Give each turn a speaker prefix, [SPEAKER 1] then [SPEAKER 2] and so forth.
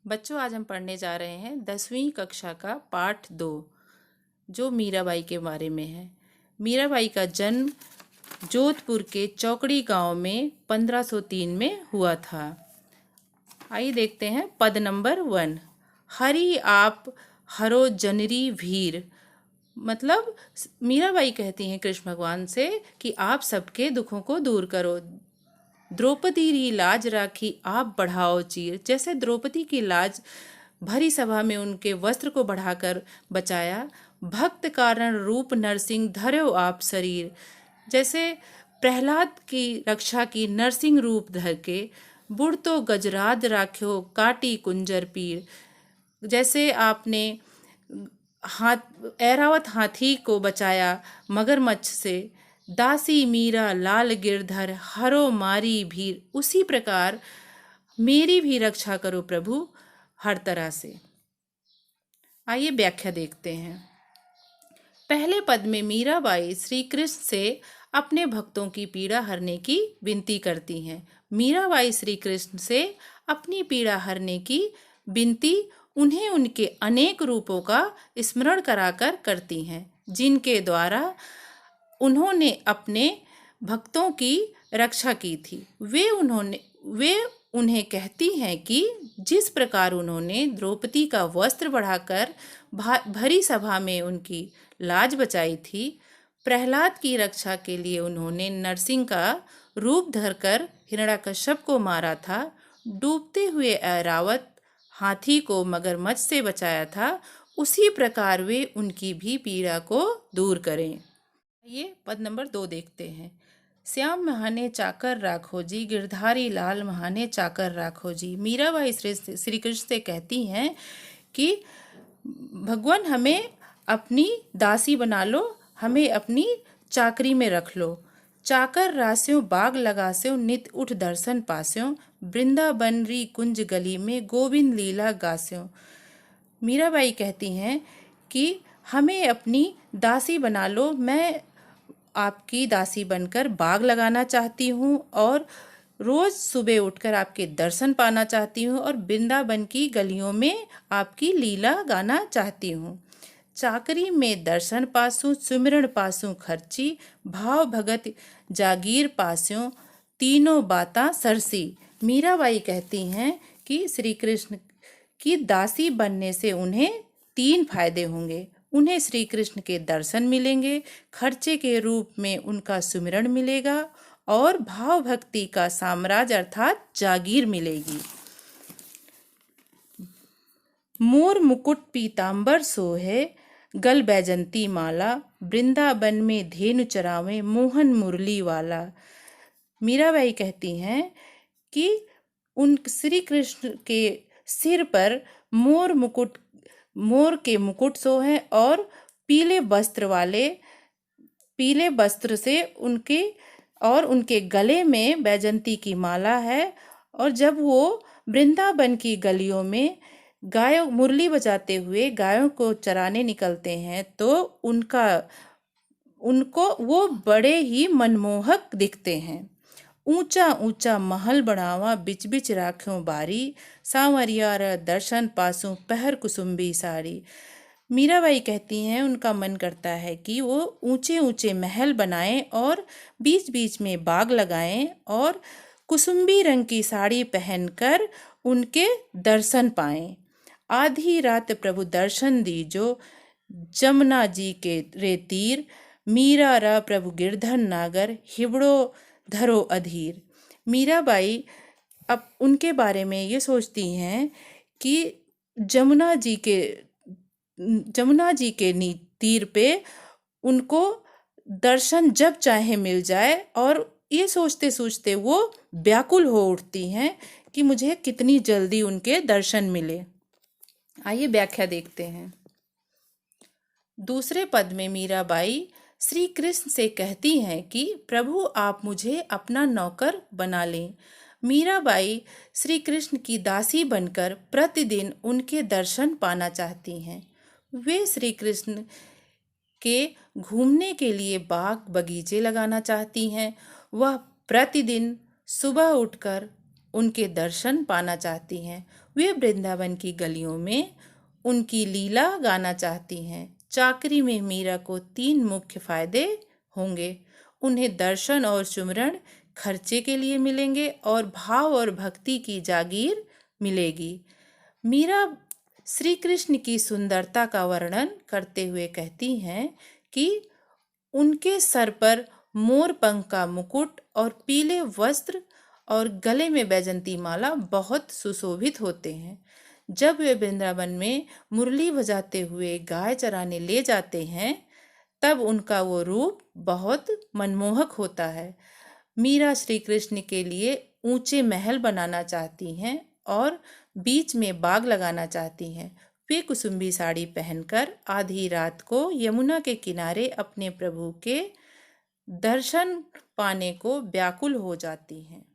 [SPEAKER 1] बच्चों, आज हम पढ़ने जा रहे हैं 10वीं कक्षा का पाठ 2, जो मीराबाई के बारे में है। मीराबाई का जन्म जोधपुर के चौकड़ी गांव में 1503 में हुआ था। आइए देखते हैं पद नंबर 1। हरि आप हरो जनरी भीर। मतलब मीराबाई कहती हैं कृष्ण भगवान से कि आप सबके दुखों को दूर करो। द्रौपदी री लाज राखी आप बढ़ाओ चीर। जैसे द्रौपदी की लाज भरी सभा में उनके वस्त्र को बढ़ाकर बचाया। भक्त कारण रूप नरसिंह धर्यो आप शरीर। जैसे प्रहलाद की रक्षा की नरसिंह रूप धर के। बुढ़ तो गजराज राख्यो काटी कुंजर पीर। जैसे आपने ऐरावत हाथी को बचाया मगरमच्छ से। दासी मीरा लाल गिरधर हरो मारी भीर। उसी प्रकार मेरी भी रक्षा करो प्रभु हर तरह से। आइए व्याख्या देखते हैं। पहले पद में मीराबाई श्री कृष्ण से अपने भक्तों की पीड़ा हरने की विनती करती हैं। मीराबाई श्री कृष्ण से अपनी पीड़ा हरने की विनती उन्हें उनके अनेक रूपों का स्मरण कराकर करती हैं, जिनके द्वारा उन्होंने अपने भक्तों की रक्षा की थी। वे उन्हें कहती हैं कि जिस प्रकार उन्होंने द्रौपदी का वस्त्र बढ़ाकर भरी सभा में उनकी लाज बचाई थी, प्रहलाद की रक्षा के लिए उन्होंने नरसिंह का रूप धरकर हिरण्यकश्यप को मारा था, डूबते हुए ऐरावत हाथी को मगरमच्छ से बचाया था, उसी प्रकार वे उनकी भी पीड़ा को दूर करें। ये पद नंबर 2 देखते हैं। श्याम महाने चाकर राखो जी, गिरधारी लाल महाने चाकर राखो जी। मीराबाई श्री कृष्ण से कहती हैं कि भगवान हमें अपनी दासी बना लो, हमें अपनी चाकरी में रख लो। चाकर रास्यों बाग लगास्यों नित उठ दर्शन पास्यों। वृंदावन री कुंज गली में गोविंद लीला गास्यों। मीराबाई कहती हैं कि हमें अपनी दासी बना लो, मैं आपकी दासी बनकर बाग लगाना चाहती हूँ और रोज सुबह उठकर आपके दर्शन पाना चाहती हूँ और वृंदावन की गलियों में आपकी लीला गाना चाहती हूँ। चाकरी में दर्शन पासूं सुमिरन पासूं खर्ची। भाव भगत जागीर पास्यों तीनों बाता सरसी। मीराबाई कहती हैं कि श्री कृष्ण की दासी बनने से उन्हें 3 फायदे होंगे। उन्हें श्री कृष्ण के दर्शन मिलेंगे, खर्चे के रूप में उनका सुमिरन मिलेगा और भाव भक्ति का साम्राज्य अर्थात जागीर मिलेगी। मोर मुकुट पीतांबर सोहे गल बैजंती माला। वृंदावन में धेनु चरावे मोहन मुरली वाला। मीराबाई कहती हैं कि उन श्री कृष्ण के सिर पर मोर के मुकुट सोहे और पीले वस्त्र से उनके गले में बैजंती की माला है। और जब वो वृंदावन की गलियों में गायों मुरली बजाते हुए गायों को चराने निकलते हैं तो उनको वो बड़े ही मनमोहक दिखते हैं। ऊंचा ऊंचा महल बनावा बिच बिच राख्यों बारी। सांवरिया र दर्शन पासों पहर कुसुम्बी साड़ी। मीराबाई कहती हैं उनका मन करता है कि वो ऊंचे ऊंचे महल बनाएं और बीच बीच में बाग लगाएं और कुसुम्बी रंग की साड़ी पहनकर उनके दर्शन पाएं। आधी रात प्रभु दर्शन दीजो जमुना जी के रे तीर। मीरा रा प्रभु गिरधर नागर हिबड़ो धरो अधीर। मीराबाई अब उनके बारे में ये सोचती हैं कि जमुना जी के तीर पे उनको दर्शन जब चाहे मिल जाए और ये सोचते सोचते वो व्याकुल हो उठती हैं कि मुझे कितनी जल्दी उनके दर्शन मिले। आइए व्याख्या देखते हैं। दूसरे पद में मीराबाई श्री कृष्ण से कहती हैं कि प्रभु आप मुझे अपना नौकर बना लें। मीराबाई श्री कृष्ण की दासी बनकर प्रतिदिन उनके दर्शन पाना चाहती हैं। वे श्री कृष्ण के घूमने के लिए बाग बगीचे लगाना चाहती हैं। वह प्रतिदिन सुबह उठकर उनके दर्शन पाना चाहती हैं। वे वृंदावन की गलियों में उनकी लीला गाना चाहती हैं। चाकरी में मीरा को 3 मुख्य फायदे होंगे। उन्हें दर्शन और सुमरण खर्चे के लिए मिलेंगे और भाव और भक्ति की जागीर मिलेगी। मीरा श्री कृष्ण की सुंदरता का वर्णन करते हुए कहती हैं कि उनके सर पर मोर पंख का मुकुट और पीले वस्त्र और गले में बैजंती माला बहुत सुशोभित होते हैं। जब वे वृंदावन में मुरली बजाते हुए गाय चराने ले जाते हैं तब उनका वो रूप बहुत मनमोहक होता है। मीरा श्री कृष्ण के लिए ऊंचे महल बनाना चाहती हैं और बीच में बाग लगाना चाहती हैं। वे कुसुम्बी साड़ी पहनकर आधी रात को यमुना के किनारे अपने प्रभु के दर्शन पाने को व्याकुल हो जाती हैं।